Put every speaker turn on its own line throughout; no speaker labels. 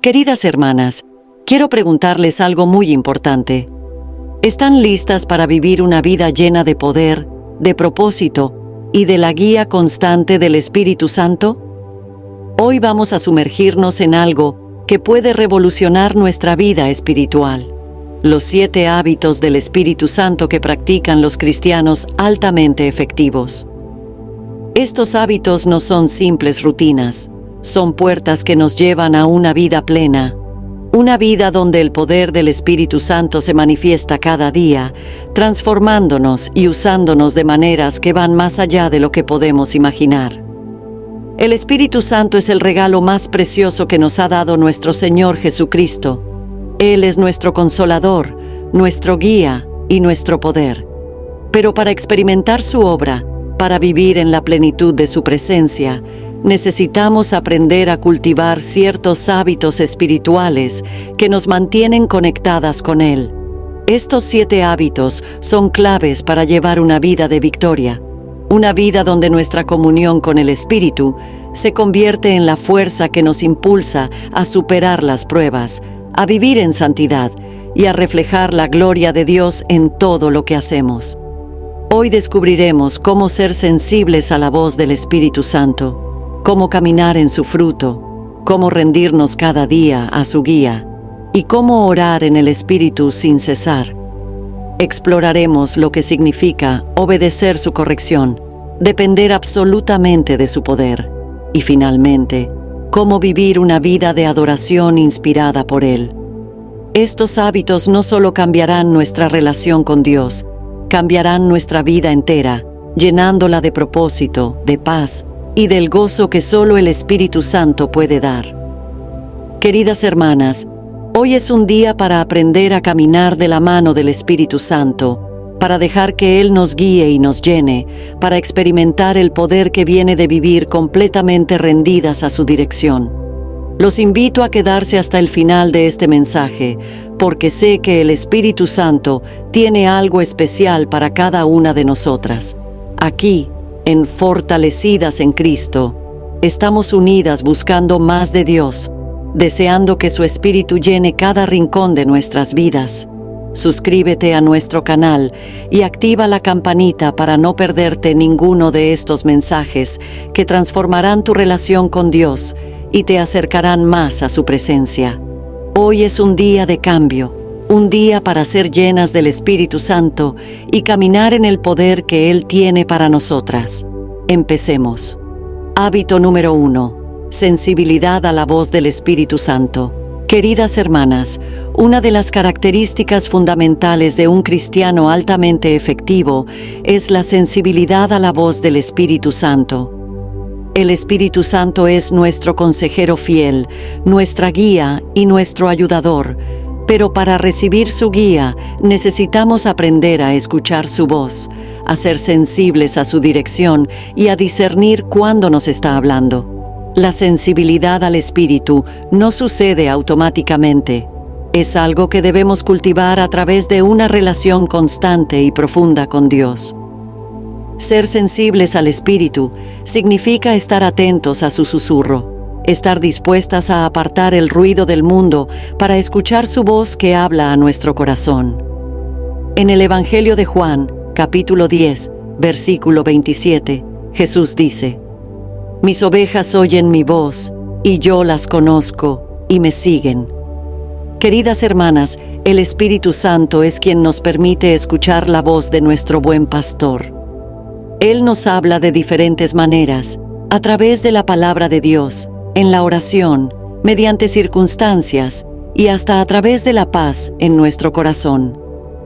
Queridas hermanas, quiero preguntarles algo muy importante. ¿Están listas para vivir una vida llena de poder, de propósito y de la guía constante del Espíritu Santo? Hoy vamos a sumergirnos en algo que puede revolucionar nuestra vida espiritual. Los 7 hábitos del Espíritu Santo que practican los cristianos altamente efectivos. Estos hábitos no son simples rutinas, son puertas que nos llevan a una vida plena, una vida donde el poder del Espíritu Santo se manifiesta cada día, transformándonos y usándonos de maneras que van más allá de lo que podemos imaginar. El Espíritu Santo es el regalo más precioso que nos ha dado nuestro Señor Jesucristo. Él es nuestro consolador, nuestro guía y nuestro poder. Pero para experimentar su obra, para vivir en la plenitud de su presencia, necesitamos aprender a cultivar ciertos hábitos espirituales que nos mantienen conectadas con Él. Estos 7 hábitos son claves para llevar una vida de victoria, una vida donde nuestra comunión con el Espíritu se convierte en la fuerza que nos impulsa a superar las pruebas, a vivir en santidad y a reflejar la gloria de Dios en todo lo que hacemos. Hoy descubriremos cómo ser sensibles a la voz del Espíritu Santo, cómo caminar en su fruto, cómo rendirnos cada día a su guía y cómo orar en el Espíritu sin cesar. Exploraremos lo que significa obedecer su corrección, depender absolutamente de su poder y finalmente, cómo vivir una vida de adoración inspirada por Él. Estos hábitos no solo cambiarán nuestra relación con Dios, cambiarán nuestra vida entera, llenándola de propósito, de paz y del gozo que solo el Espíritu Santo puede dar. Queridas hermanas, hoy es un día para aprender a caminar de la mano del Espíritu Santo, para dejar que Él nos guíe y nos llene, para experimentar el poder que viene de vivir completamente rendidas a su dirección. Los invito a quedarse hasta el final de este mensaje, porque sé que el Espíritu Santo tiene algo especial para cada una de nosotras. Aquí, en Fortalecidas en Cristo, estamos unidas buscando más de Dios, deseando que su Espíritu llene cada rincón de nuestras vidas. Suscríbete a nuestro canal y activa la campanita para no perderte ninguno de estos mensajes que transformarán tu relación con Dios y te acercarán más a su presencia. Hoy es un día de cambio, un día para ser llenas del Espíritu Santo y caminar en el poder que Él tiene para nosotras. Empecemos. Hábito número 1. Sensibilidad a la voz del Espíritu Santo. Queridas hermanas, una de las características fundamentales de un cristiano altamente efectivo es la sensibilidad a la voz del Espíritu Santo. El Espíritu Santo es nuestro consejero fiel, nuestra guía y nuestro ayudador, pero para recibir su guía necesitamos aprender a escuchar su voz, a ser sensibles a su dirección y a discernir cuándo nos está hablando. La sensibilidad al Espíritu no sucede automáticamente. Es algo que debemos cultivar a través de una relación constante y profunda con Dios. Ser sensibles al Espíritu significa estar atentos a su susurro, estar dispuestas a apartar el ruido del mundo para escuchar su voz que habla a nuestro corazón. En el Evangelio de Juan, capítulo 10, versículo 27, Jesús dice: «Mis ovejas oyen mi voz, y yo las conozco, y me siguen». Queridas hermanas, el Espíritu Santo es quien nos permite escuchar la voz de nuestro buen pastor. Él nos habla de diferentes maneras, a través de la palabra de Dios, en la oración, mediante circunstancias y hasta a través de la paz en nuestro corazón.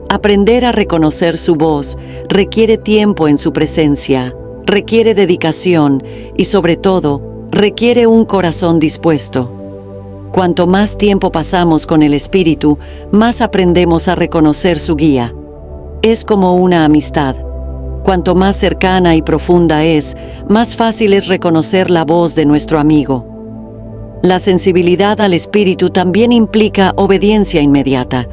Aprender a reconocer su voz requiere tiempo en su presencia, requiere dedicación y, sobre todo, requiere un corazón dispuesto. Cuanto más tiempo pasamos con el Espíritu, más aprendemos a reconocer su guía. Es como una amistad. Cuanto más cercana y profunda es, más fácil es reconocer la voz de nuestro amigo. La sensibilidad al Espíritu también implica obediencia inmediata.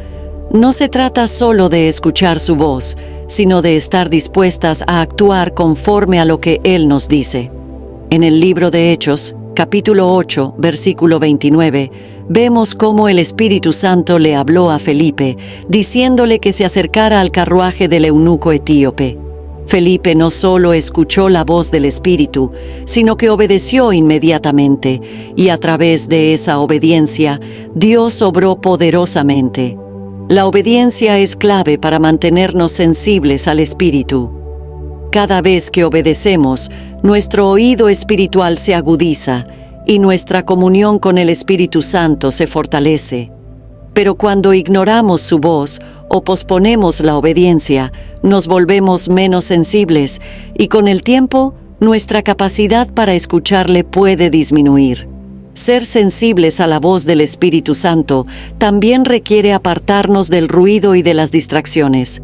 No se trata solo de escuchar su voz, sino de estar dispuestas a actuar conforme a lo que Él nos dice. En el libro de Hechos, capítulo 8, versículo 29, vemos cómo el Espíritu Santo le habló a Felipe, diciéndole que se acercara al carruaje del eunuco etíope. Felipe no solo escuchó la voz del Espíritu, sino que obedeció inmediatamente, y a través de esa obediencia, Dios obró poderosamente. La obediencia es clave para mantenernos sensibles al Espíritu. Cada vez que obedecemos, nuestro oído espiritual se agudiza y nuestra comunión con el Espíritu Santo se fortalece. Pero cuando ignoramos su voz o posponemos la obediencia, nos volvemos menos sensibles y con el tiempo, nuestra capacidad para escucharle puede disminuir. Ser sensibles a la voz del Espíritu Santo también requiere apartarnos del ruido y de las distracciones.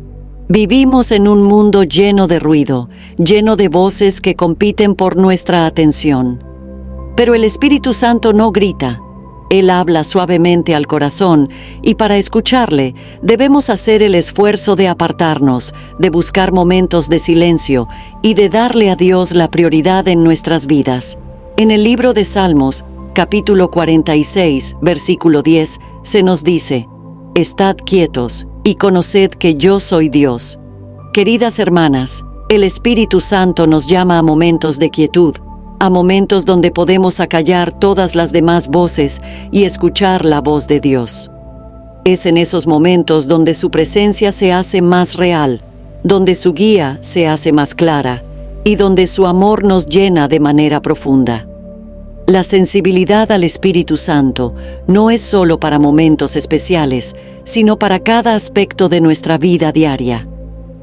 Vivimos en un mundo lleno de ruido, lleno de voces que compiten por nuestra atención. Pero el Espíritu Santo no grita. Él habla suavemente al corazón y para escucharle debemos hacer el esfuerzo de apartarnos, de buscar momentos de silencio y de darle a Dios la prioridad en nuestras vidas. En el libro de Salmos, capítulo 46, versículo 10, se nos dice: «Estad quietos y conoced que yo soy Dios». Queridas hermanas, el Espíritu Santo nos llama a momentos de quietud, a momentos donde podemos acallar todas las demás voces y escuchar la voz de Dios. Es en esos momentos donde su presencia se hace más real, donde su guía se hace más clara y donde su amor nos llena de manera profunda. La sensibilidad al Espíritu Santo no es solo para momentos especiales, sino para cada aspecto de nuestra vida diaria.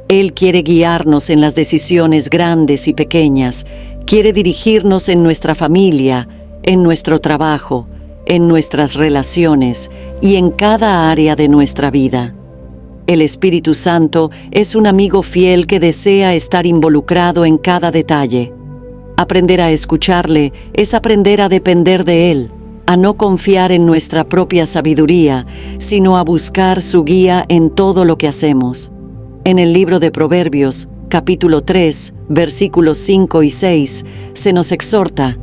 Él quiere guiarnos en las decisiones grandes y pequeñas, quiere dirigirnos en nuestra familia, en nuestro trabajo, en nuestras relaciones y en cada área de nuestra vida. El Espíritu Santo es un amigo fiel que desea estar involucrado en cada detalle. Aprender a escucharle es aprender a depender de Él, a no confiar en nuestra propia sabiduría, sino a buscar su guía en todo lo que hacemos. En el libro de Proverbios, capítulo 3, versículos 5 y 6, se nos exhorta: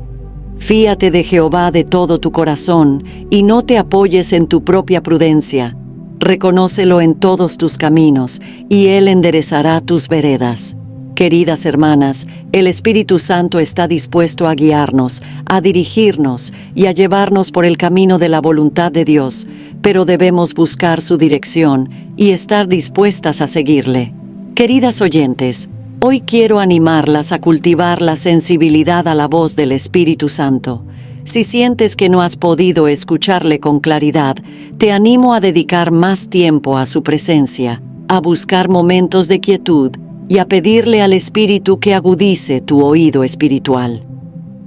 «Fíate de Jehová de todo tu corazón y no te apoyes en tu propia prudencia. Reconócelo en todos tus caminos y Él enderezará tus veredas». Queridas hermanas, el Espíritu Santo está dispuesto a guiarnos, a dirigirnos y a llevarnos por el camino de la voluntad de Dios, pero debemos buscar su dirección y estar dispuestas a seguirle. Queridas oyentes, hoy quiero animarlas a cultivar la sensibilidad a la voz del Espíritu Santo. Si sientes que no has podido escucharle con claridad, te animo a dedicar más tiempo a su presencia, a buscar momentos de quietud y a pedirle al Espíritu que agudice tu oído espiritual.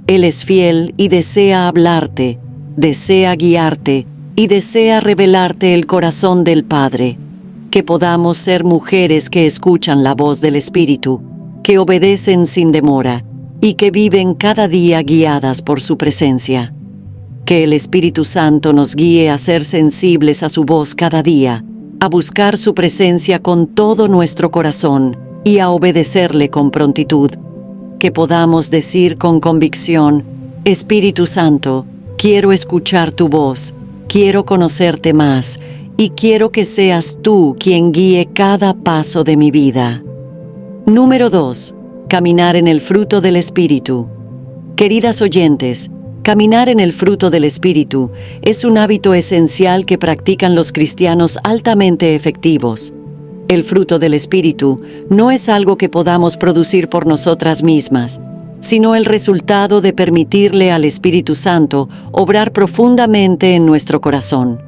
Él es fiel y desea hablarte, desea guiarte y desea revelarte el corazón del Padre. Que podamos ser mujeres que escuchan la voz del Espíritu, que obedecen sin demora y que viven cada día guiadas por su presencia. Que el Espíritu Santo nos guíe a ser sensibles a su voz cada día, a buscar su presencia con todo nuestro corazón y a obedecerle con prontitud. Que podamos decir con convicción: Espíritu Santo, quiero escuchar tu voz, quiero conocerte más y quiero que seas tú quien guíe cada paso de mi vida. Número 2. Caminar en el fruto del Espíritu. Queridas oyentes, caminar en el fruto del Espíritu es un hábito esencial que practican los cristianos altamente efectivos. El fruto del Espíritu no es algo que podamos producir por nosotras mismas, sino el resultado de permitirle al Espíritu Santo obrar profundamente en nuestro corazón.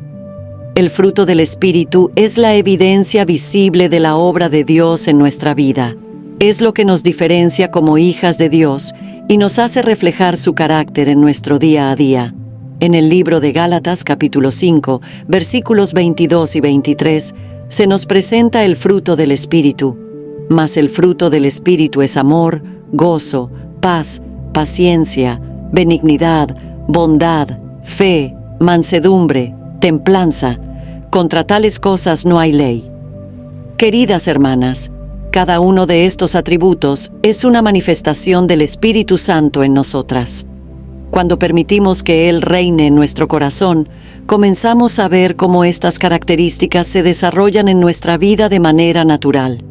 El fruto del Espíritu es la evidencia visible de la obra de Dios en nuestra vida. Es lo que nos diferencia como hijas de Dios y nos hace reflejar su carácter en nuestro día a día. En el libro de Gálatas, capítulo 5, versículos 22 y 23, se nos presenta el fruto del Espíritu. Mas el fruto del Espíritu es amor, gozo, paz, paciencia, benignidad, bondad, fe, mansedumbre, templanza. Contra tales cosas no hay ley. Queridas hermanas, cada uno de estos atributos es una manifestación del Espíritu Santo en nosotras. Cuando permitimos que Él reine en nuestro corazón, comenzamos a ver cómo estas características se desarrollan en nuestra vida de manera natural.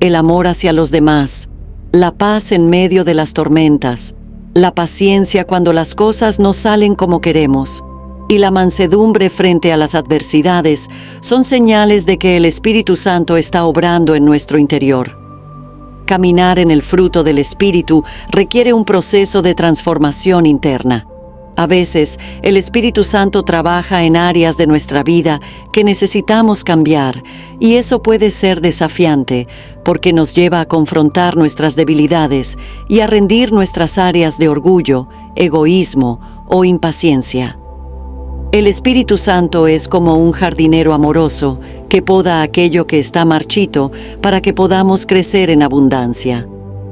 El amor hacia los demás, la paz en medio de las tormentas, la paciencia cuando las cosas no salen como queremos, y la mansedumbre frente a las adversidades son señales de que el Espíritu Santo está obrando en nuestro interior. Caminar en el fruto del Espíritu requiere un proceso de transformación interna. A veces, el Espíritu Santo trabaja en áreas de nuestra vida que necesitamos cambiar, y eso puede ser desafiante, porque nos lleva a confrontar nuestras debilidades y a rendir nuestras áreas de orgullo, egoísmo o impaciencia. El Espíritu Santo es como un jardinero amoroso que poda aquello que está marchito para que podamos crecer en abundancia.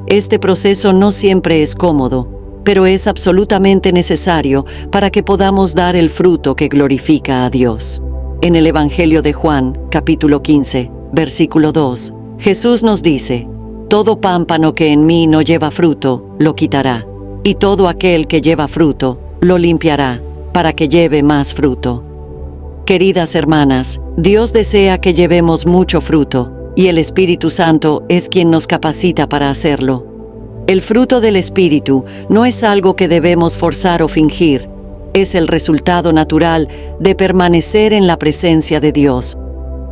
Este proceso no siempre es cómodo, pero es absolutamente necesario para que podamos dar el fruto que glorifica a Dios. En el Evangelio de Juan, capítulo 15, versículo 2, Jesús nos dice: «Todo pámpano que en mí no lleva fruto, lo quitará, y todo aquel que lleva fruto, lo limpiará, para que lleve más fruto». Queridas hermanas, Dios desea que llevemos mucho fruto, y el Espíritu Santo es quien nos capacita para hacerlo. El fruto del Espíritu no es algo que debemos forzar o fingir, es el resultado natural de permanecer en la presencia de Dios.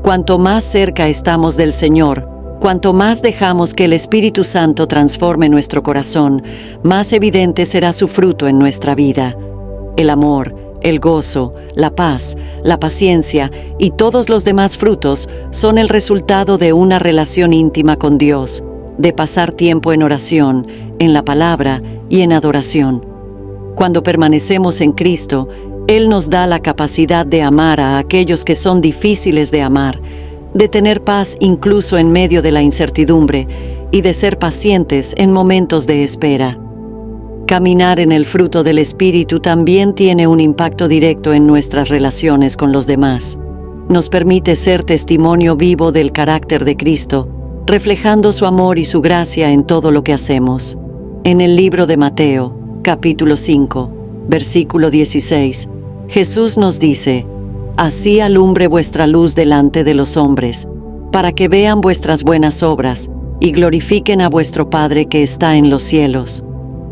Cuanto más cerca estamos del Señor, cuanto más dejamos que el Espíritu Santo transforme nuestro corazón, más evidente será su fruto en nuestra vida. El amor, el gozo, la paz, la paciencia y todos los demás frutos son el resultado de una relación íntima con Dios, de pasar tiempo en oración, en la palabra y en adoración. Cuando permanecemos en Cristo, Él nos da la capacidad de amar a aquellos que son difíciles de amar, de tener paz incluso en medio de la incertidumbre y de ser pacientes en momentos de espera. Caminar en el fruto del Espíritu también tiene un impacto directo en nuestras relaciones con los demás. Nos permite ser testimonio vivo del carácter de Cristo, reflejando su amor y su gracia en todo lo que hacemos. En el libro de Mateo, capítulo 5, versículo 16, Jesús nos dice: «Así alumbre vuestra luz delante de los hombres, para que vean vuestras buenas obras y glorifiquen a vuestro Padre que está en los cielos».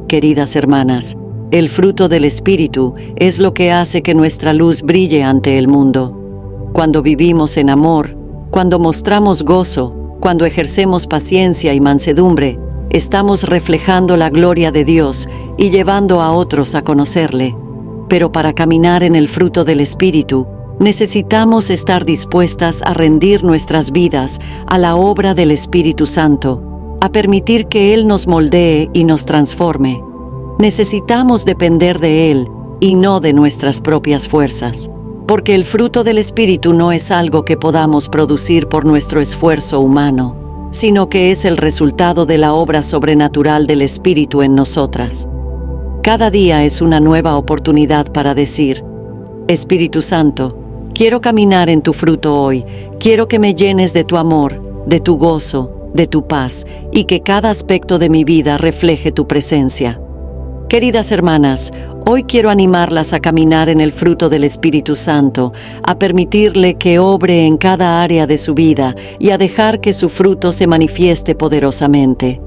Queridas hermanas, el fruto del Espíritu es lo que hace que nuestra luz brille ante el mundo. Cuando vivimos en amor, cuando mostramos gozo, cuando ejercemos paciencia y mansedumbre, estamos reflejando la gloria de Dios y llevando a otros a conocerle. Pero para caminar en el fruto del Espíritu, necesitamos estar dispuestas a rendir nuestras vidas a la obra del Espíritu Santo, a permitir que Él nos moldee y nos transforme. Necesitamos depender de Él y no de nuestras propias fuerzas, porque el fruto del Espíritu no es algo que podamos producir por nuestro esfuerzo humano, sino que es el resultado de la obra sobrenatural del Espíritu en nosotras. Cada día es una nueva oportunidad para decir: «Espíritu Santo, quiero caminar en tu fruto hoy, quiero que me llenes de tu amor, de tu gozo, de tu paz, y que cada aspecto de mi vida refleje tu presencia». Queridas hermanas, hoy quiero animarlas a caminar en el fruto del Espíritu Santo, a permitirle que obre en cada área de su vida y a dejar que su fruto se manifieste poderosamente.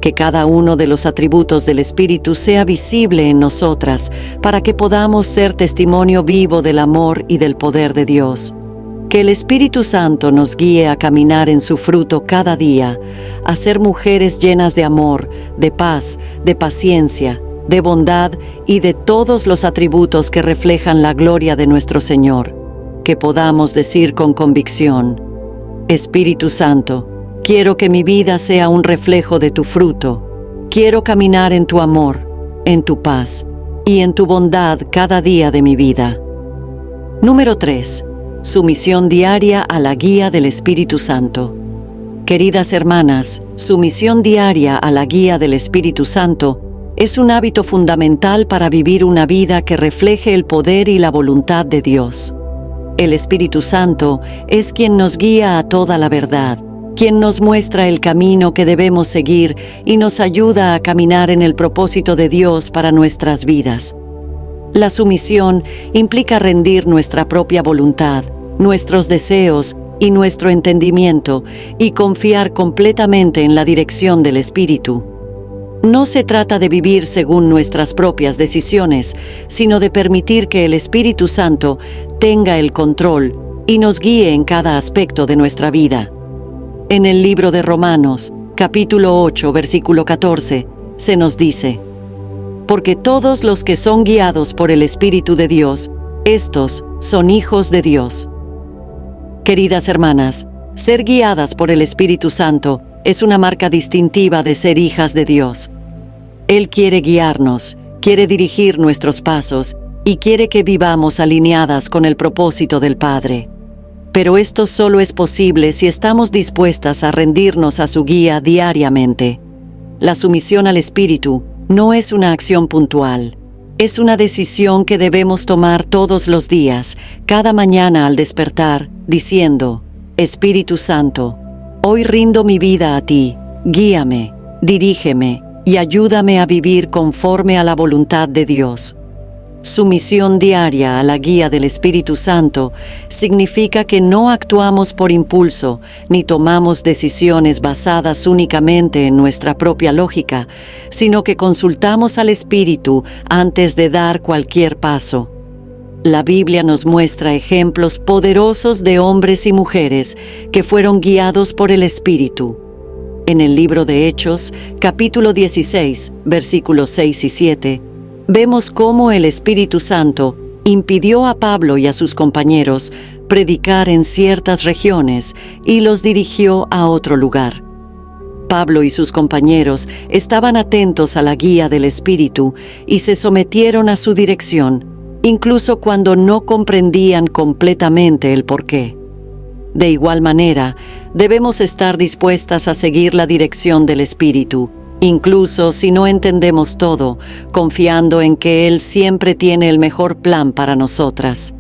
Que cada uno de los atributos del Espíritu sea visible en nosotras para que podamos ser testimonio vivo del amor y del poder de Dios. Que el Espíritu Santo nos guíe a caminar en su fruto cada día, a ser mujeres llenas de amor, de paz, de paciencia, de bondad y de todos los atributos que reflejan la gloria de nuestro Señor. Que podamos decir con convicción: «Espíritu Santo, quiero que mi vida sea un reflejo de tu fruto. Quiero caminar en tu amor, en tu paz y en tu bondad cada día de mi vida». Número 3. Sumisión diaria a la guía del Espíritu Santo. Queridas hermanas, sumisión diaria a la guía del Espíritu Santo es un hábito fundamental para vivir una vida que refleje el poder y la voluntad de Dios. El Espíritu Santo es quien nos guía a toda la verdad, quien nos muestra el camino que debemos seguir y nos ayuda a caminar en el propósito de Dios para nuestras vidas. La sumisión implica rendir nuestra propia voluntad, nuestros deseos y nuestro entendimiento y confiar completamente en la dirección del Espíritu. No se trata de vivir según nuestras propias decisiones, sino de permitir que el Espíritu Santo tenga el control y nos guíe en cada aspecto de nuestra vida. En el libro de Romanos, capítulo 8, versículo 14, se nos dice: porque todos los que son guiados por el Espíritu de Dios, estos son hijos de Dios. Queridas hermanas, ser guiadas por el Espíritu Santo es una marca distintiva de ser hijas de Dios. Él quiere guiarnos, quiere dirigir nuestros pasos y quiere que vivamos alineadas con el propósito del Padre. Pero esto solo es posible si estamos dispuestas a rendirnos a su guía diariamente. La sumisión al Espíritu no es una acción puntual. Es una decisión que debemos tomar todos los días, cada mañana al despertar, diciendo: Espíritu Santo, hoy rindo mi vida a ti, guíame, dirígeme y ayúdame a vivir conforme a la voluntad de Dios. Sumisión diaria a la guía del Espíritu Santo significa que no actuamos por impulso ni tomamos decisiones basadas únicamente en nuestra propia lógica, sino que consultamos al Espíritu antes de dar cualquier paso. La Biblia nos muestra ejemplos poderosos de hombres y mujeres que fueron guiados por el Espíritu. En el libro de Hechos, capítulo 16, versículos 6 y 7, vemos cómo el Espíritu Santo impidió a Pablo y a sus compañeros predicar en ciertas regiones y los dirigió a otro lugar. Pablo y sus compañeros estaban atentos a la guía del Espíritu y se sometieron a su dirección, incluso cuando no comprendían completamente el porqué. De igual manera, debemos estar dispuestas a seguir la dirección del Espíritu, incluso si no entendemos todo, confiando en que Él siempre tiene el mejor plan para nosotras.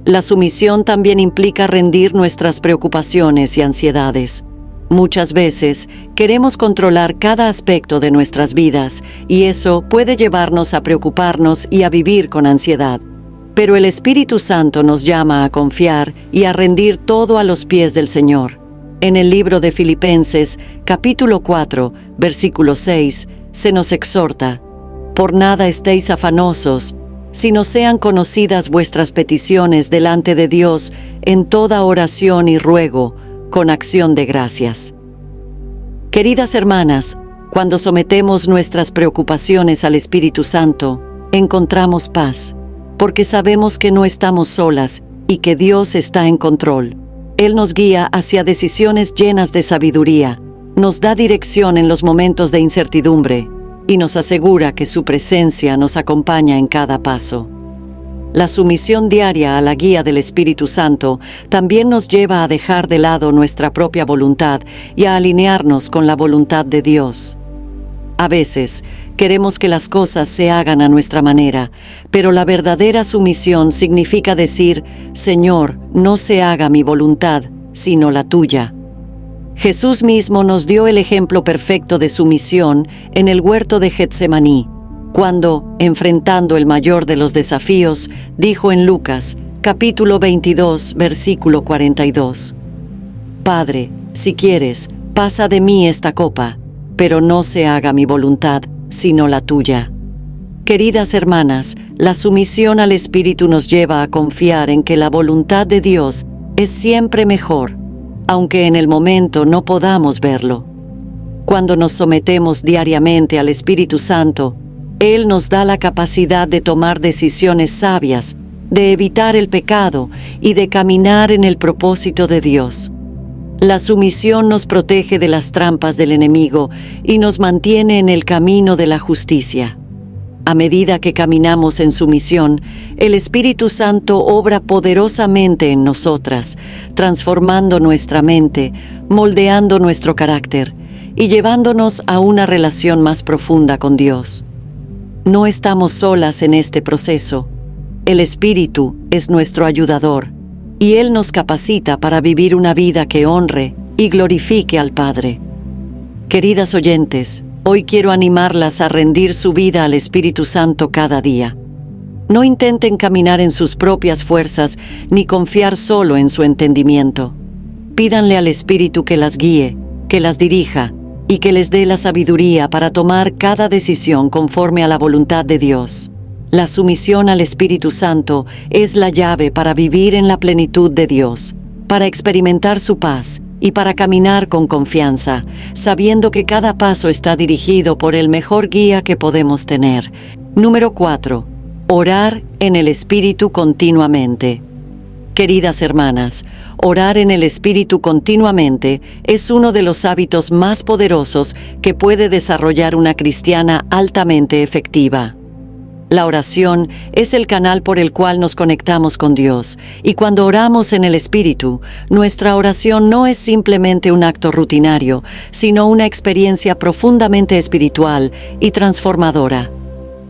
La sumisión también implica rendir nuestras preocupaciones y ansiedades. Muchas veces queremos controlar cada aspecto de nuestras vidas y eso puede llevarnos a preocuparnos y a vivir con ansiedad. Pero el Espíritu Santo nos llama a confiar y a rendir todo a los pies del Señor. En el libro de Filipenses, capítulo 4, versículo 6, se nos exhorta: por nada estéis afanosos, sino sean conocidas vuestras peticiones delante de Dios en toda oración y ruego, con acción de gracias. Queridas hermanas, cuando sometemos nuestras preocupaciones al Espíritu Santo, encontramos paz, porque sabemos que no estamos solas y que Dios está en control. Él nos guía hacia decisiones llenas de sabiduría, nos da dirección en los momentos de incertidumbre y nos asegura que su presencia nos acompaña en cada paso. La sumisión diaria a la guía del Espíritu Santo también nos lleva a dejar de lado nuestra propia voluntad y a alinearnos con la voluntad de Dios. A veces, queremos que las cosas se hagan a nuestra manera, pero la verdadera sumisión significa decir: Señor, no se haga mi voluntad, sino la tuya. Jesús mismo nos dio el ejemplo perfecto de sumisión en el huerto de Getsemaní, cuando, enfrentando el mayor de los desafíos, dijo en Lucas, capítulo 22, versículo 42: Padre, si quieres, pasa de mí esta copa, pero no se haga mi voluntad, sino la tuya. Queridas hermanas, la sumisión al Espíritu nos lleva a confiar en que la voluntad de Dios es siempre mejor, aunque en el momento no podamos verlo. Cuando nos sometemos diariamente al Espíritu Santo, Él nos da la capacidad de tomar decisiones sabias, de evitar el pecado y de caminar en el propósito de Dios. La sumisión nos protege de las trampas del enemigo y nos mantiene en el camino de la justicia. A medida que caminamos en sumisión, el Espíritu Santo obra poderosamente en nosotras, transformando nuestra mente, moldeando nuestro carácter y llevándonos a una relación más profunda con Dios. No estamos solas en este proceso. El Espíritu es nuestro ayudador y Él nos capacita para vivir una vida que honre y glorifique al Padre. Queridas oyentes, hoy quiero animarlas a rendir su vida al Espíritu Santo cada día. No intenten caminar en sus propias fuerzas ni confiar solo en su entendimiento. Pídanle al Espíritu que las guíe, que las dirija y que les dé la sabiduría para tomar cada decisión conforme a la voluntad de Dios. La sumisión al Espíritu Santo es la llave para vivir en la plenitud de Dios, para experimentar su paz y para caminar con confianza, sabiendo que cada paso está dirigido por el mejor guía que podemos tener. Número 4. Orar en el Espíritu continuamente. Queridas hermanas, orar en el Espíritu continuamente es uno de los hábitos más poderosos que puede desarrollar una cristiana altamente efectiva. La oración es el canal por el cual nos conectamos con Dios, y cuando oramos en el Espíritu, nuestra oración no es simplemente un acto rutinario, sino una experiencia profundamente espiritual y transformadora.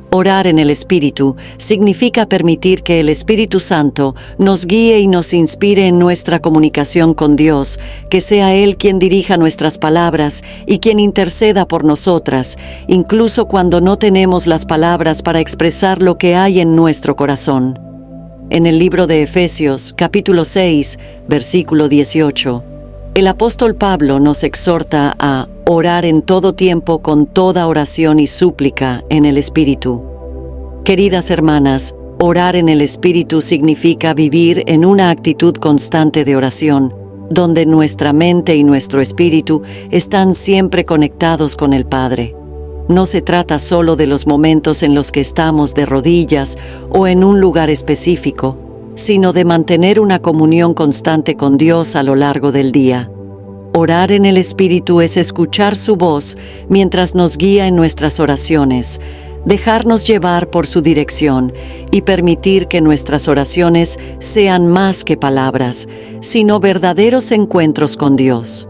Orar en el Espíritu significa permitir que el Espíritu Santo nos guíe y nos inspire en nuestra comunicación con Dios, que sea Él quien dirija nuestras palabras y quien interceda por nosotras, incluso cuando no tenemos las palabras para expresar lo que hay en nuestro corazón. En el libro de Efesios, capítulo 6, versículo 18, el apóstol Pablo nos exhorta a orar en todo tiempo con toda oración y súplica en el Espíritu. Queridas hermanas, orar en el Espíritu significa vivir en una actitud constante de oración, donde nuestra mente y nuestro espíritu están siempre conectados con el Padre. No se trata solo de los momentos en los que estamos de rodillas o en un lugar específico, sino de mantener una comunión constante con Dios a lo largo del día. Orar en el Espíritu es escuchar su voz mientras nos guía en nuestras oraciones, dejarnos llevar por su dirección y permitir que nuestras oraciones sean más que palabras, sino verdaderos encuentros con Dios.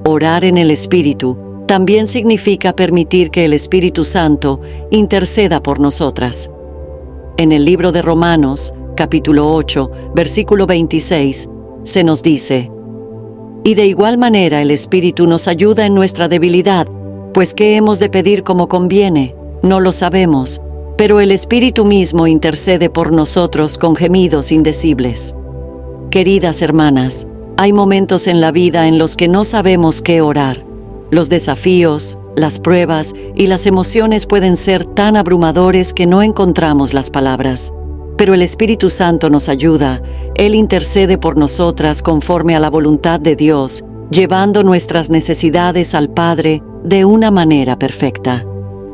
Orar en el Espíritu también significa permitir que el Espíritu Santo interceda por nosotras. En el libro de Romanos, capítulo 8, versículo 26, se nos dice: y de igual manera el Espíritu nos ayuda en nuestra debilidad, pues ¿qué hemos de pedir como conviene? No lo sabemos, pero el Espíritu mismo intercede por nosotros con gemidos indecibles. Queridas hermanas, hay momentos en la vida en los que no sabemos qué orar. Los desafíos, las pruebas y las emociones pueden ser tan abrumadores que no encontramos las palabras. Pero el Espíritu Santo nos ayuda. Él intercede por nosotras conforme a la voluntad de Dios, llevando nuestras necesidades al Padre de una manera perfecta.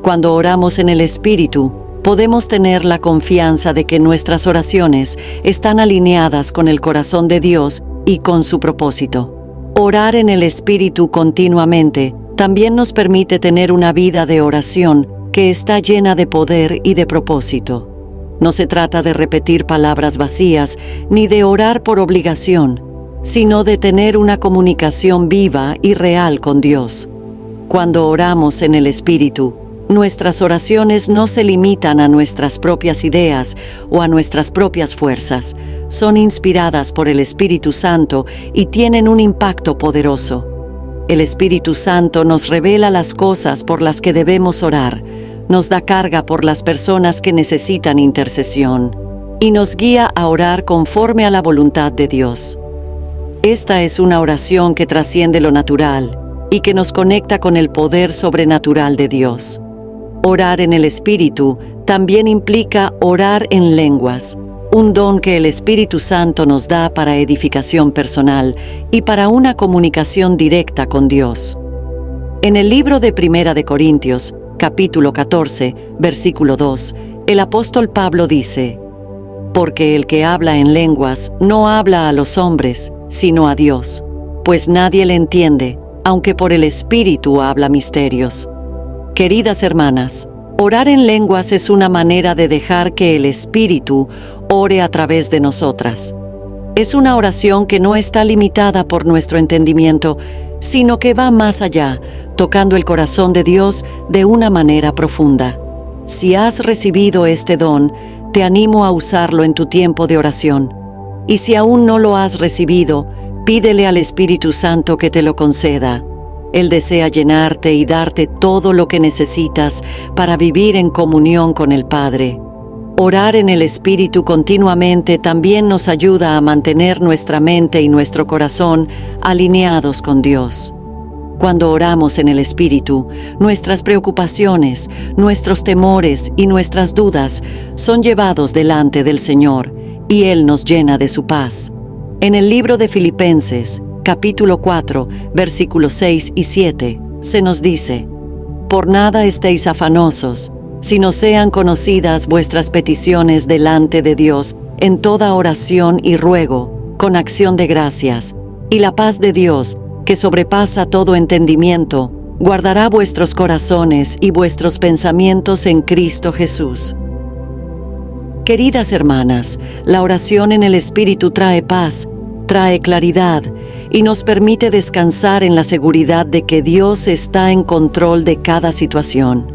Cuando oramos en el Espíritu, podemos tener la confianza de que nuestras oraciones están alineadas con el corazón de Dios y con su propósito. Orar en el Espíritu continuamente también nos permite tener una vida de oración que está llena de poder y de propósito. No se trata de repetir palabras vacías ni de orar por obligación, sino de tener una comunicación viva y real con Dios. Cuando oramos en el Espíritu, nuestras oraciones no se limitan a nuestras propias ideas o a nuestras propias fuerzas. Son inspiradas por el Espíritu Santo y tienen un impacto poderoso. El Espíritu Santo nos revela las cosas por las que debemos orar, nos da carga por las personas que necesitan intercesión y nos guía a orar conforme a la voluntad de Dios. Esta es una oración que trasciende lo natural y que nos conecta con el poder sobrenatural de Dios. Orar en el Espíritu también implica orar en lenguas, un don que el Espíritu Santo nos da para edificación personal y para una comunicación directa con Dios. En el libro de Primera de Corintios, capítulo 14, versículo 2, el apóstol Pablo dice: porque el que habla en lenguas no habla a los hombres, sino a Dios, pues nadie le entiende, aunque por el Espíritu habla misterios. Queridas hermanas, orar en lenguas es una manera de dejar que el Espíritu ore a través de nosotras. Es una oración que no está limitada por nuestro entendimiento, sino que va más allá, tocando el corazón de Dios de una manera profunda. Si has recibido este don, te animo a usarlo en tu tiempo de oración. Y si aún no lo has recibido, Pídele al Espíritu Santo que te lo conceda. Él desea llenarte y darte todo lo que necesitas para vivir en comunión con el Padre. Orar en el Espíritu continuamente también nos ayuda a mantener nuestra mente y nuestro corazón alineados con Dios. Cuando oramos en el Espíritu, nuestras preocupaciones, nuestros temores y nuestras dudas son llevados delante del Señor, y Él nos llena de su paz. En el libro de Filipenses, capítulo 4, versículos 6 y 7, se nos dice: «Por nada estéis afanosos, sino sean conocidas vuestras peticiones delante de Dios en toda oración y ruego, con acción de gracias, y la paz de Dios, que sobrepasa todo entendimiento, guardará vuestros corazones y vuestros pensamientos en Cristo Jesús». Queridas hermanas, la oración en el Espíritu trae paz, trae claridad y nos permite descansar en la seguridad de que Dios está en control de cada situación.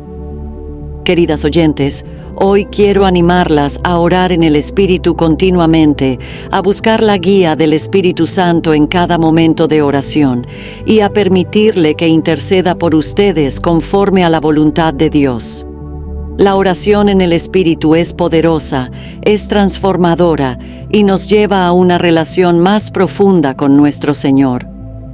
Queridas oyentes, hoy quiero animarlas a orar en el Espíritu continuamente, a buscar la guía del Espíritu Santo en cada momento de oración y a permitirle que interceda por ustedes conforme a la voluntad de Dios. La oración en el Espíritu es poderosa, es transformadora y nos lleva a una relación más profunda con nuestro Señor.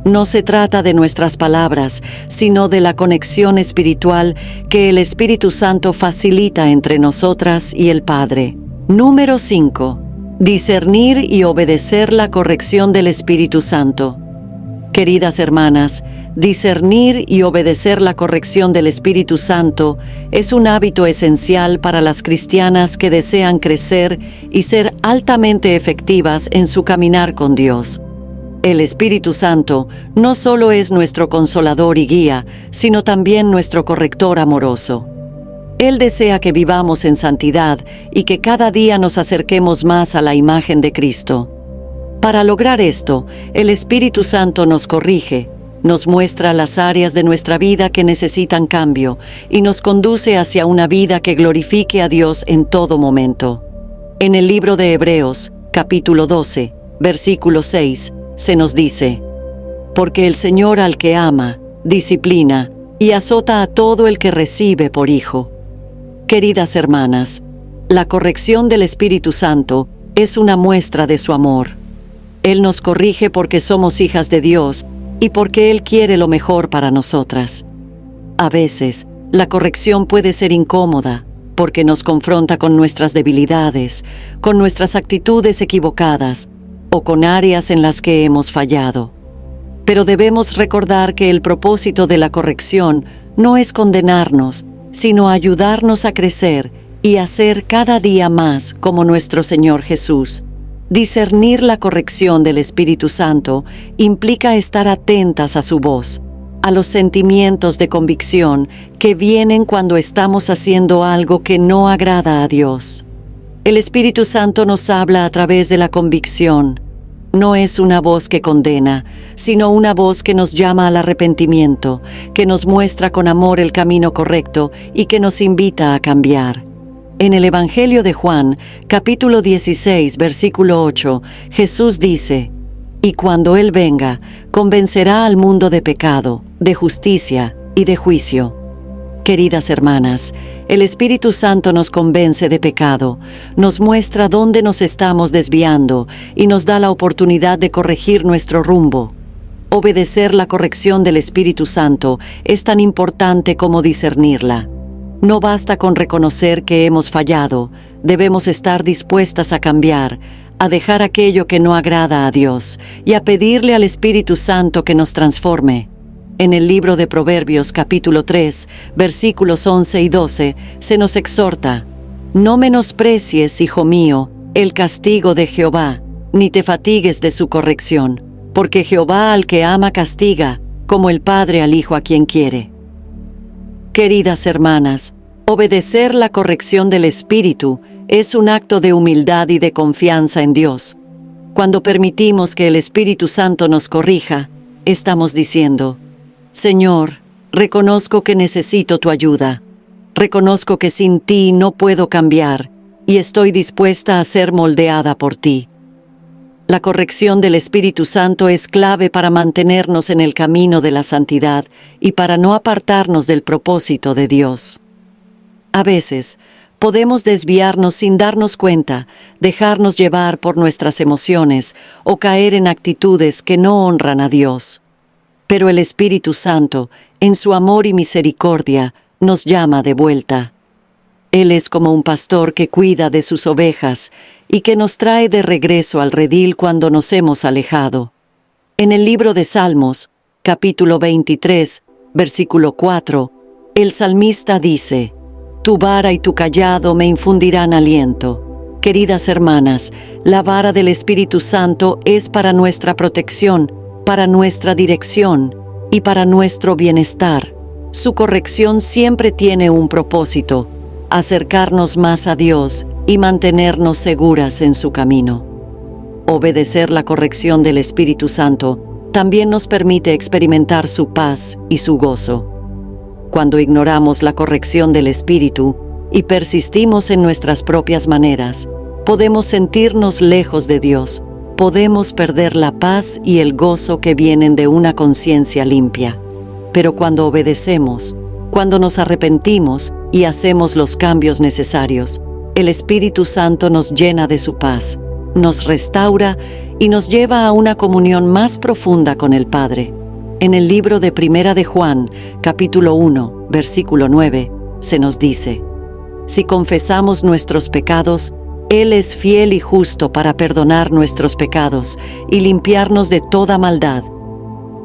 No se trata de nuestras palabras, sino de la conexión espiritual que el Espíritu Santo facilita entre nosotras y el Padre. Número 5. Discernir y obedecer la corrección del Espíritu Santo. Queridas hermanas, discernir y obedecer la corrección del Espíritu Santo es un hábito esencial para las cristianas que desean crecer y ser altamente efectivas en su caminar con Dios. El Espíritu Santo no solo es nuestro consolador y guía, sino también nuestro corrector amoroso. Él desea que vivamos en santidad y que cada día nos acerquemos más a la imagen de Cristo. Para lograr esto, el Espíritu Santo nos corrige, nos muestra las áreas de nuestra vida que necesitan cambio y nos conduce hacia una vida que glorifique a Dios en todo momento. En el libro de Hebreos, capítulo 12, versículo 6, se nos dice: «Porque el Señor al que ama, disciplina y azota a todo el que recibe por hijo». Queridas hermanas, la corrección del Espíritu Santo es una muestra de su amor. Él nos corrige porque somos hijas de Dios y porque Él quiere lo mejor para nosotras. A veces, la corrección puede ser incómoda porque nos confronta con nuestras debilidades, con nuestras actitudes equivocadas o con áreas en las que hemos fallado. Pero debemos recordar que el propósito de la corrección no es condenarnos, sino ayudarnos a crecer y a ser cada día más como nuestro Señor Jesús. Discernir la corrección del Espíritu Santo implica estar atentas a su voz, a los sentimientos de convicción que vienen cuando estamos haciendo algo que no agrada a Dios. El Espíritu Santo nos habla a través de la convicción. No es una voz que condena, sino una voz que nos llama al arrepentimiento, que nos muestra con amor el camino correcto y que nos invita a cambiar. En el Evangelio de Juan, capítulo 16, versículo 8, Jesús dice: «Y cuando Él venga, convencerá al mundo de pecado, de justicia y de juicio». Queridas hermanas, el Espíritu Santo nos convence de pecado, nos muestra dónde nos estamos desviando y nos da la oportunidad de corregir nuestro rumbo. Obedecer la corrección del Espíritu Santo es tan importante como discernirla. No basta con reconocer que hemos fallado, debemos estar dispuestas a cambiar, a dejar aquello que no agrada a Dios y a pedirle al Espíritu Santo que nos transforme. En el libro de Proverbios capítulo 3, versículos 11 y 12, se nos exhorta: «No menosprecies, hijo mío, el castigo de Jehová, ni te fatigues de su corrección, porque Jehová al que ama castiga, como el padre al hijo a quien quiere». Queridas hermanas, obedecer la corrección del Espíritu es un acto de humildad y de confianza en Dios. Cuando permitimos que el Espíritu Santo nos corrija, estamos diciendo: «Señor, reconozco que necesito tu ayuda. Reconozco que sin ti no puedo cambiar y estoy dispuesta a ser moldeada por ti». La corrección del Espíritu Santo es clave para mantenernos en el camino de la santidad y para no apartarnos del propósito de Dios. A veces, podemos desviarnos sin darnos cuenta, dejarnos llevar por nuestras emociones o caer en actitudes que no honran a Dios. Pero el Espíritu Santo, en su amor y misericordia, nos llama de vuelta. Él es como un pastor que cuida de sus ovejas y que nos trae de regreso al redil cuando nos hemos alejado. En el libro de Salmos, capítulo 23, versículo 4, el salmista dice: «Tu vara y tu cayado me infundirán aliento». Queridas hermanas, la vara del Espíritu Santo es para nuestra protección, para nuestra dirección y para nuestro bienestar. Su corrección siempre tiene un propósito: acercarnos más a Dios y mantenernos seguras en su camino. Obedecer la corrección del Espíritu Santo también nos permite experimentar su paz y su gozo. Cuando ignoramos la corrección del Espíritu y persistimos en nuestras propias maneras, podemos sentirnos lejos de Dios, podemos perder la paz y el gozo que vienen de una conciencia limpia. Pero cuando obedecemos, cuando nos arrepentimos y hacemos los cambios necesarios, el Espíritu Santo nos llena de su paz, nos restaura y nos lleva a una comunión más profunda con el Padre. En el libro de Primera de Juan, capítulo 1, versículo 9, se nos dice: «Si confesamos nuestros pecados, Él es fiel y justo para perdonar nuestros pecados y limpiarnos de toda maldad».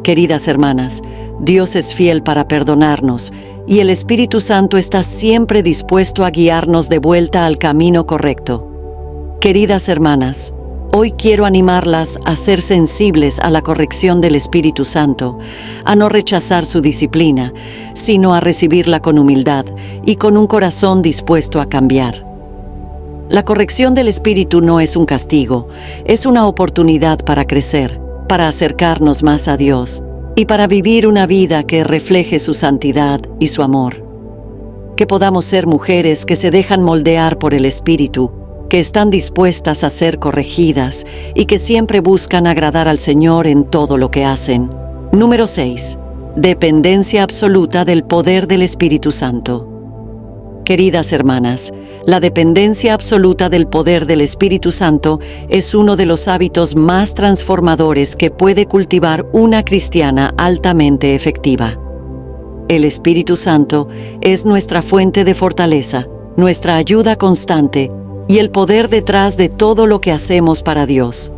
Queridas hermanas, Dios es fiel para perdonarnos y el Espíritu Santo está siempre dispuesto a guiarnos de vuelta al camino correcto. Queridas hermanas, hoy quiero animarlas a ser sensibles a la corrección del Espíritu Santo, a no rechazar su disciplina, sino a recibirla con humildad y con un corazón dispuesto a cambiar. La corrección del Espíritu no es un castigo, es una oportunidad para crecer, para acercarnos más a Dios y para vivir una vida que refleje su santidad y su amor. Que podamos ser mujeres que se dejan moldear por el Espíritu, que están dispuestas a ser corregidas y que siempre buscan agradar al Señor en todo lo que hacen. Número 6. Dependencia absoluta del poder del Espíritu Santo. Queridas hermanas, la dependencia absoluta del poder del Espíritu Santo es uno de los hábitos más transformadores que puede cultivar una cristiana altamente efectiva. El Espíritu Santo es nuestra fuente de fortaleza, nuestra ayuda constante y el poder detrás de todo lo que hacemos para Dios.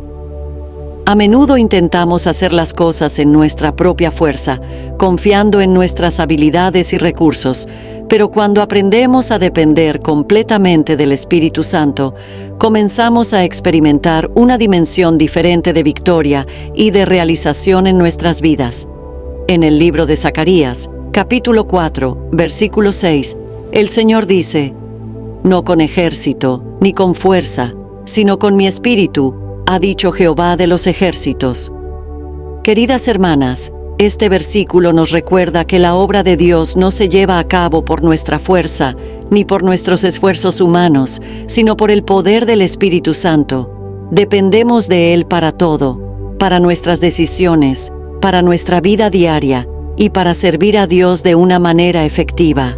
A menudo intentamos hacer las cosas en nuestra propia fuerza, confiando en nuestras habilidades y recursos, pero cuando aprendemos a depender completamente del Espíritu Santo, comenzamos a experimentar una dimensión diferente de victoria y de realización en nuestras vidas. En el libro de Zacarías, capítulo 4, versículo 6, el Señor dice: «No con ejército, ni con fuerza, sino con mi espíritu, ha dicho Jehová de los ejércitos». Queridas hermanas, este versículo nos recuerda que la obra de Dios no se lleva a cabo por nuestra fuerza, ni por nuestros esfuerzos humanos, sino por el poder del Espíritu Santo. Dependemos de Él para todo, para nuestras decisiones, para nuestra vida diaria y para servir a Dios de una manera efectiva.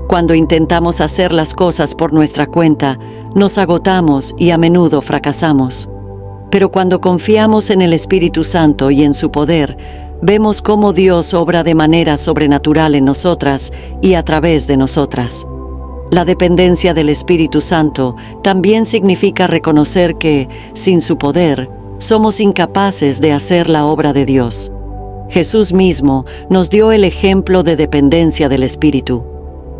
Cuando intentamos hacer las cosas por nuestra cuenta, nos agotamos y a menudo fracasamos. Pero cuando confiamos en el Espíritu Santo y en su poder, vemos cómo Dios obra de manera sobrenatural en nosotras y a través de nosotras. La dependencia del Espíritu Santo también significa reconocer que, sin su poder, somos incapaces de hacer la obra de Dios. Jesús mismo nos dio el ejemplo de dependencia del Espíritu.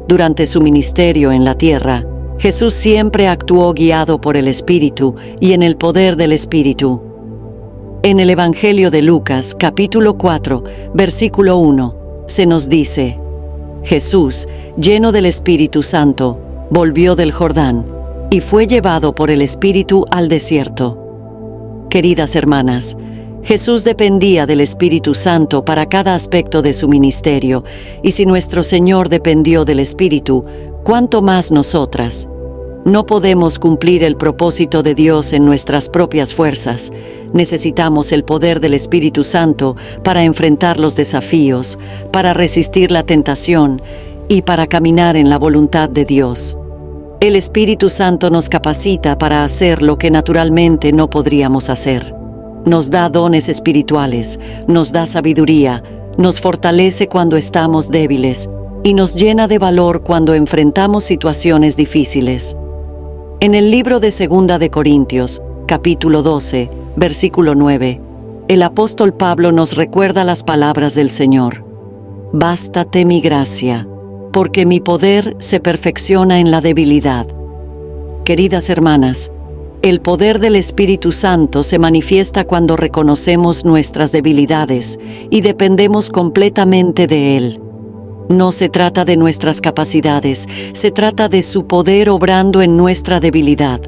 Durante su ministerio en la tierra, Jesús siempre actuó guiado por el Espíritu y en el poder del Espíritu. En el Evangelio de Lucas, capítulo 4, versículo 1, se nos dice: Jesús, lleno del Espíritu Santo, volvió del Jordán y fue llevado por el Espíritu al desierto. Queridas hermanas, Jesús dependía del Espíritu Santo para cada aspecto de su ministerio, y si nuestro Señor dependió del Espíritu, ¿cuánto más nosotras? No podemos cumplir el propósito de Dios en nuestras propias fuerzas. Necesitamos el poder del Espíritu Santo para enfrentar los desafíos, para resistir la tentación y para caminar en la voluntad de Dios. El Espíritu Santo nos capacita para hacer lo que naturalmente no podríamos hacer. Nos da dones espirituales, nos da sabiduría, nos fortalece cuando estamos débiles y nos llena de valor cuando enfrentamos situaciones difíciles. En el libro de 2 de Corintios, capítulo 12, versículo 9, el apóstol Pablo nos recuerda las palabras del Señor. Bástate mi gracia, porque mi poder se perfecciona en la debilidad. Queridas hermanas, el poder del Espíritu Santo se manifiesta cuando reconocemos nuestras debilidades y dependemos completamente de Él. No se trata de nuestras capacidades, se trata de su poder obrando en nuestra debilidad.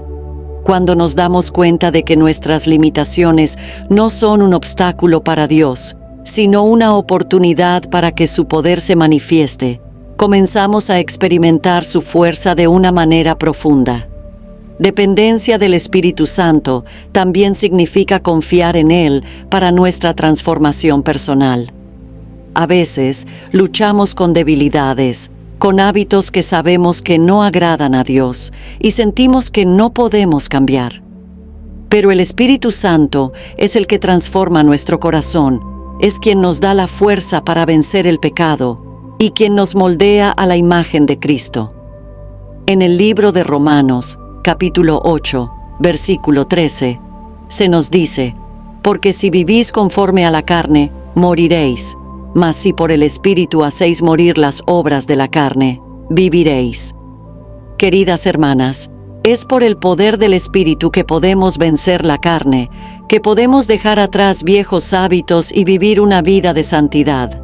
Cuando nos damos cuenta de que nuestras limitaciones no son un obstáculo para Dios, sino una oportunidad para que su poder se manifieste, comenzamos a experimentar su fuerza de una manera profunda. Dependencia del Espíritu Santo también significa confiar en Él para nuestra transformación personal. A veces luchamos con debilidades, con hábitos que sabemos que no agradan a Dios y sentimos que no podemos cambiar. Pero el Espíritu Santo es el que transforma nuestro corazón, es quien nos da la fuerza para vencer el pecado y quien nos moldea a la imagen de Cristo. En el libro de Romanos, capítulo 8, versículo 13, se nos dice: porque si vivís conforme a la carne, moriréis. Mas si por el Espíritu hacéis morir las obras de la carne, viviréis. Queridas hermanas, es por el poder del Espíritu que podemos vencer la carne, que podemos dejar atrás viejos hábitos y vivir una vida de santidad.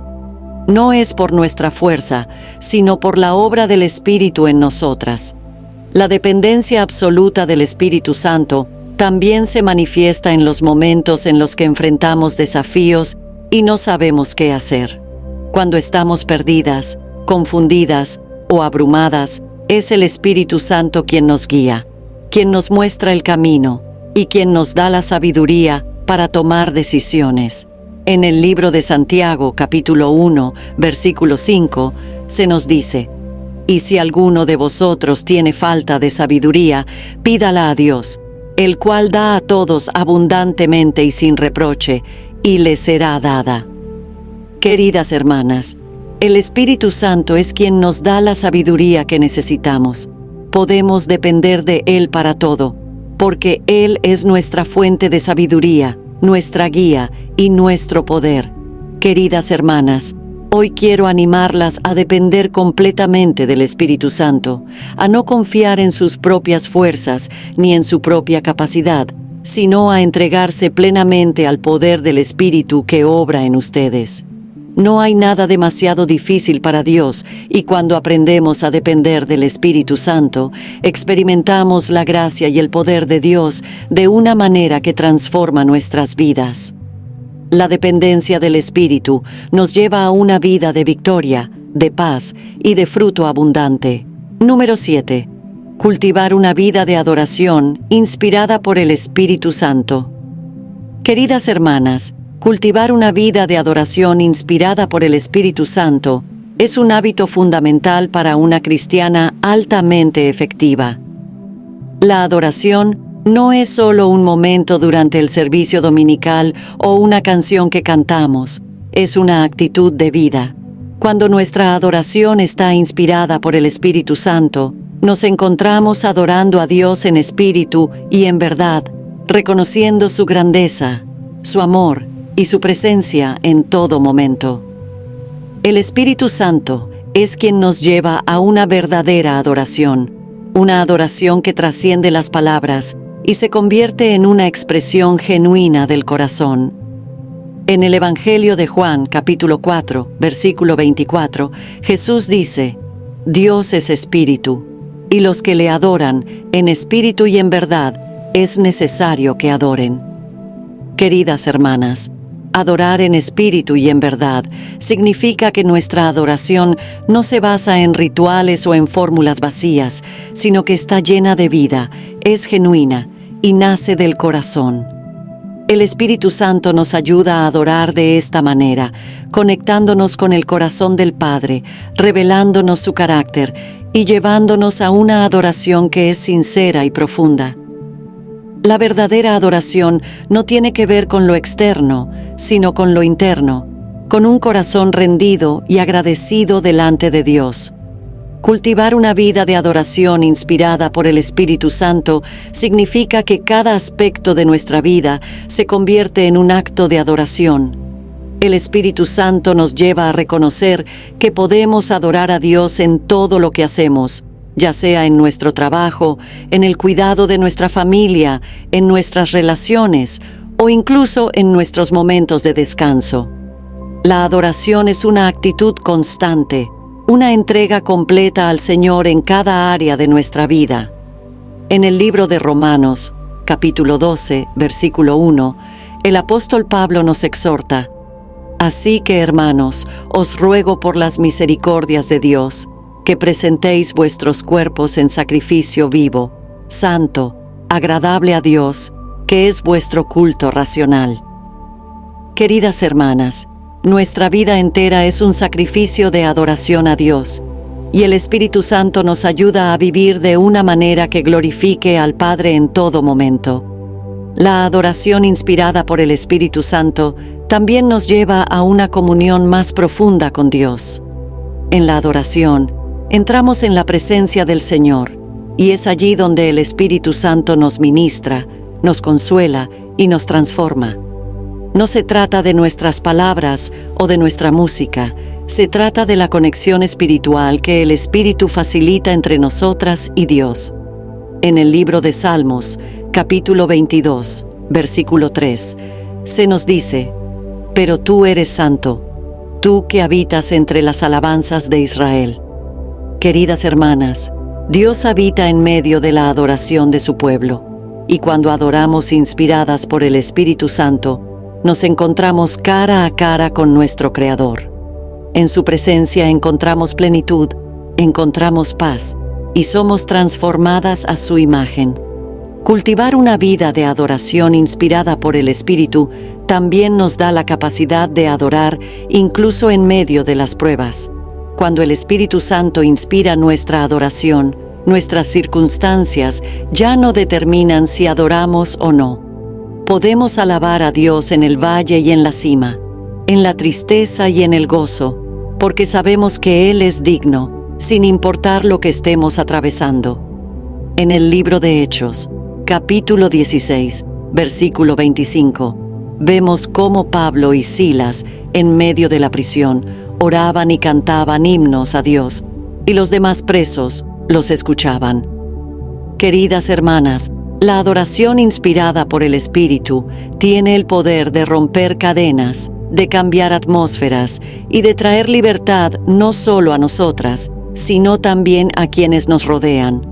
No es por nuestra fuerza, sino por la obra del Espíritu en nosotras. La dependencia absoluta del Espíritu Santo también se manifiesta en los momentos en los que enfrentamos desafíos y no sabemos qué hacer. Cuando estamos perdidas, confundidas o abrumadas, es el Espíritu Santo quien nos guía, quien nos muestra el camino y quien nos da la sabiduría para tomar decisiones. En el libro de Santiago, capítulo 1, versículo 5, se nos dice: y si alguno de vosotros tiene falta de sabiduría, pídala a Dios, el cual da a todos abundantemente y sin reproche, y le será dada. Queridas hermanas, el Espíritu Santo es quien nos da la sabiduría que necesitamos. Podemos depender de Él para todo, porque Él es nuestra fuente de sabiduría, nuestra guía y nuestro poder. Queridas hermanas, hoy quiero animarlas a depender completamente del Espíritu Santo, a no confiar en sus propias fuerzas ni en su propia capacidad, sino a entregarse plenamente al poder del Espíritu que obra en ustedes. No hay nada demasiado difícil para Dios, y cuando aprendemos a depender del Espíritu Santo, experimentamos la gracia y el poder de Dios de una manera que transforma nuestras vidas. La dependencia del Espíritu nos lleva a una vida de victoria, de paz y de fruto abundante. Número 7. Cultivar una vida de adoración inspirada por el Espíritu Santo. Queridas hermanas, cultivar una vida de adoración inspirada por el Espíritu Santo es un hábito fundamental para una cristiana altamente efectiva. La adoración no es solo un momento durante el servicio dominical o una canción que cantamos, es una actitud de vida. Cuando nuestra adoración está inspirada por el Espíritu Santo, nos encontramos adorando a Dios en espíritu y en verdad, reconociendo su grandeza, su amor y su presencia en todo momento. El Espíritu Santo es quien nos lleva a una verdadera adoración, una adoración que trasciende las palabras y se convierte en una expresión genuina del corazón. En el Evangelio de Juan, capítulo 4, versículo 24, Jesús dice: Dios es espíritu, y los que le adoran en espíritu y en verdad es necesario que adoren. Queridas hermanas, Adorar en espíritu y en verdad significa que nuestra adoración no se basa en rituales o en fórmulas vacías, sino que está llena de vida, es genuina y nace del corazón. El Espíritu Santo nos ayuda a adorar de esta manera, conectándonos con el corazón del Padre, revelándonos su carácter y llevándonos a una adoración que es sincera y profunda. La verdadera adoración no tiene que ver con lo externo, sino con lo interno, con un corazón rendido y agradecido delante de Dios. Cultivar una vida de adoración inspirada por el Espíritu Santo significa que cada aspecto de nuestra vida se convierte en un acto de adoración. El Espíritu Santo nos lleva a reconocer que podemos adorar a Dios en todo lo que hacemos, ya sea en nuestro trabajo, en el cuidado de nuestra familia, en nuestras relaciones o incluso en nuestros momentos de descanso. La adoración es una actitud constante, una entrega completa al Señor en cada área de nuestra vida. En el libro de Romanos, capítulo 12, versículo 1, el apóstol Pablo nos exhorta: «Así que, hermanos, os ruego por las misericordias de Dios, que presentéis vuestros cuerpos en sacrificio vivo, santo, agradable a Dios, que es vuestro culto racional». Queridas hermanas, nuestra vida entera es un sacrificio de adoración a Dios, y el Espíritu Santo nos ayuda a vivir de una manera que glorifique al Padre en todo momento. La adoración inspirada por el Espíritu Santo también nos lleva a una comunión más profunda con Dios. En la adoración, entramos en la presencia del Señor, y es allí donde el Espíritu Santo nos ministra, nos consuela y nos transforma. No se trata de nuestras palabras o de nuestra música, se trata de la conexión espiritual que el Espíritu facilita entre nosotras y Dios. En el libro de Salmos, capítulo 22, versículo 3, se nos dice: «Pero tú eres santo, tú que habitas entre las alabanzas de Israel». Queridas hermanas, Dios habita en medio de la adoración de su pueblo, y cuando adoramos inspiradas por el Espíritu Santo, nos encontramos cara a cara con nuestro Creador. En su presencia encontramos plenitud, encontramos paz, y somos transformadas a su imagen. Cultivar una vida de adoración inspirada por el Espíritu también nos da la capacidad de adorar incluso en medio de las pruebas. Cuando el Espíritu Santo inspira nuestra adoración, nuestras circunstancias ya no determinan si adoramos o no. Podemos alabar a Dios en el valle y en la cima, en la tristeza y en el gozo, porque sabemos que Él es digno, sin importar lo que estemos atravesando. En el libro de Hechos, capítulo 16, versículo 25, vemos cómo Pablo y Silas, en medio de la prisión, oraban y cantaban himnos a Dios, y los demás presos los escuchaban. Queridas hermanas, la adoración inspirada por el Espíritu tiene el poder de romper cadenas, de cambiar atmósferas y de traer libertad no solo a nosotras, sino también a quienes nos rodean.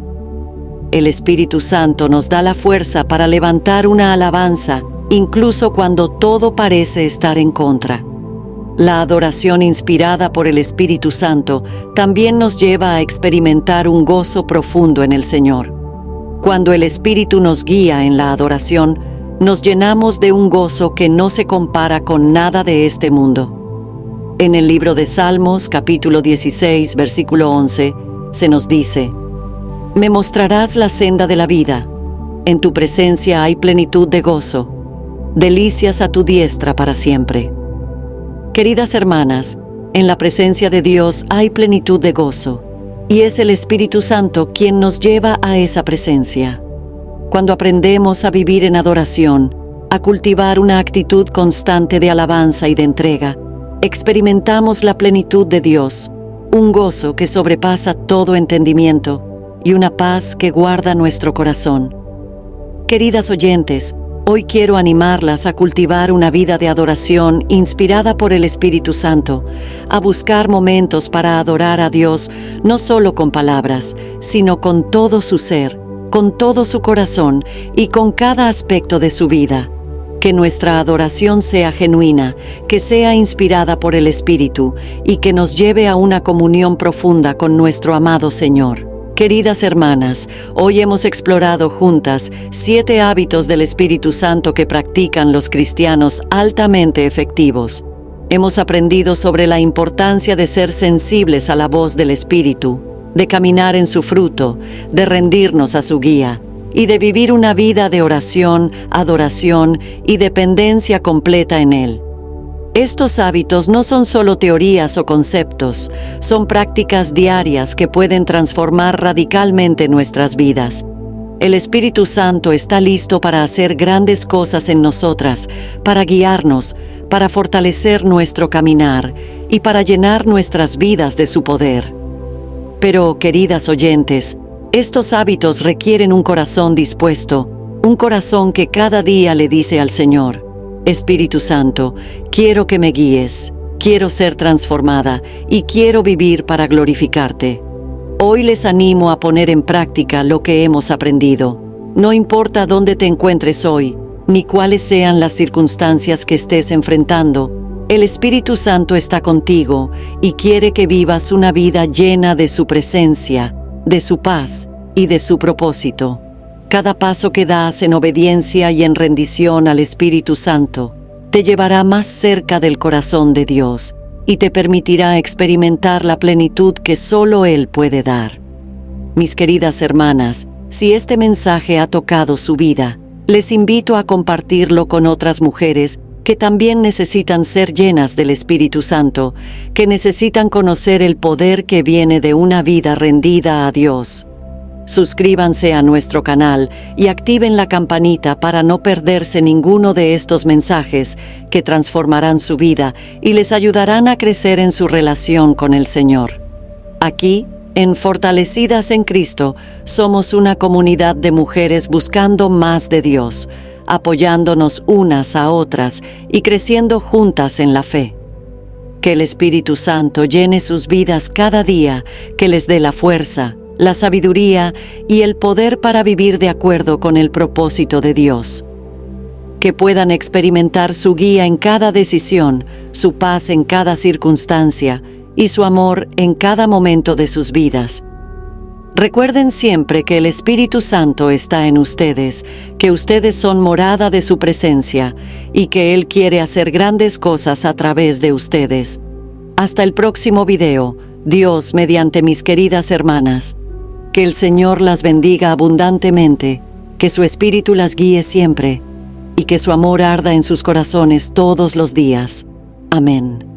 El Espíritu Santo nos da la fuerza para levantar una alabanza, incluso cuando todo parece estar en contra. La adoración inspirada por el Espíritu Santo también nos lleva a experimentar un gozo profundo en el Señor. Cuando el Espíritu nos guía en la adoración, nos llenamos de un gozo que no se compara con nada de este mundo. En el libro de Salmos, capítulo 16, versículo 11, se nos dice: «Me mostrarás la senda de la vida. En tu presencia hay plenitud de gozo, delicias a tu diestra para siempre». Queridas hermanas, en la presencia de Dios hay plenitud de gozo, y es el Espíritu Santo quien nos lleva a esa presencia. Cuando aprendemos a vivir en adoración, a cultivar una actitud constante de alabanza y de entrega, experimentamos la plenitud de Dios, un gozo que sobrepasa todo entendimiento y una paz que guarda nuestro corazón. Queridas oyentes, hoy quiero animarlas a cultivar una vida de adoración inspirada por el Espíritu Santo, a buscar momentos para adorar a Dios no solo con palabras, sino con todo su ser, con todo su corazón y con cada aspecto de su vida. Que nuestra adoración sea genuina, que sea inspirada por el Espíritu y que nos lleve a una comunión profunda con nuestro amado Señor. Queridas hermanas, hoy hemos explorado juntas 7 hábitos del Espíritu Santo que practican los cristianos altamente efectivos. Hemos aprendido sobre la importancia de ser sensibles a la voz del Espíritu, de caminar en su fruto, de rendirnos a su guía y de vivir una vida de oración, adoración y dependencia completa en Él. Estos hábitos no son solo teorías o conceptos, son prácticas diarias que pueden transformar radicalmente nuestras vidas. El Espíritu Santo está listo para hacer grandes cosas en nosotras, para guiarnos, para fortalecer nuestro caminar y para llenar nuestras vidas de su poder. Pero, queridas oyentes, estos hábitos requieren un corazón dispuesto, un corazón que cada día le dice al Señor: Espíritu Santo, quiero que me guíes, quiero ser transformada y quiero vivir para glorificarte. Hoy les animo a poner en práctica lo que hemos aprendido. No importa dónde te encuentres hoy, ni cuáles sean las circunstancias que estés enfrentando, el Espíritu Santo está contigo y quiere que vivas una vida llena de su presencia, de su paz y de su propósito. Cada paso que das en obediencia y en rendición al Espíritu Santo te llevará más cerca del corazón de Dios y te permitirá experimentar la plenitud que solo Él puede dar. Mis queridas hermanas, si este mensaje ha tocado su vida, les invito a compartirlo con otras mujeres que también necesitan ser llenas del Espíritu Santo, que necesitan conocer el poder que viene de una vida rendida a Dios. Suscríbanse a nuestro canal y activen la campanita para no perderse ninguno de estos mensajes que transformarán su vida y les ayudarán a crecer en su relación con el Señor. Aquí, en Fortalecidas en Cristo, somos una comunidad de mujeres buscando más de Dios, apoyándonos unas a otras y creciendo juntas en la fe. Que el Espíritu Santo llene sus vidas cada día, que les dé la fuerza, la sabiduría y el poder para vivir de acuerdo con el propósito de Dios. Que puedan experimentar su guía en cada decisión, su paz en cada circunstancia y su amor en cada momento de sus vidas. Recuerden siempre que el Espíritu Santo está en ustedes, que ustedes son morada de su presencia y que Él quiere hacer grandes cosas a través de ustedes. Hasta el próximo video, Dios mediante mis queridas hermanas. Que el Señor las bendiga abundantemente, que su Espíritu las guíe siempre y que su amor arda en sus corazones todos los días. Amén.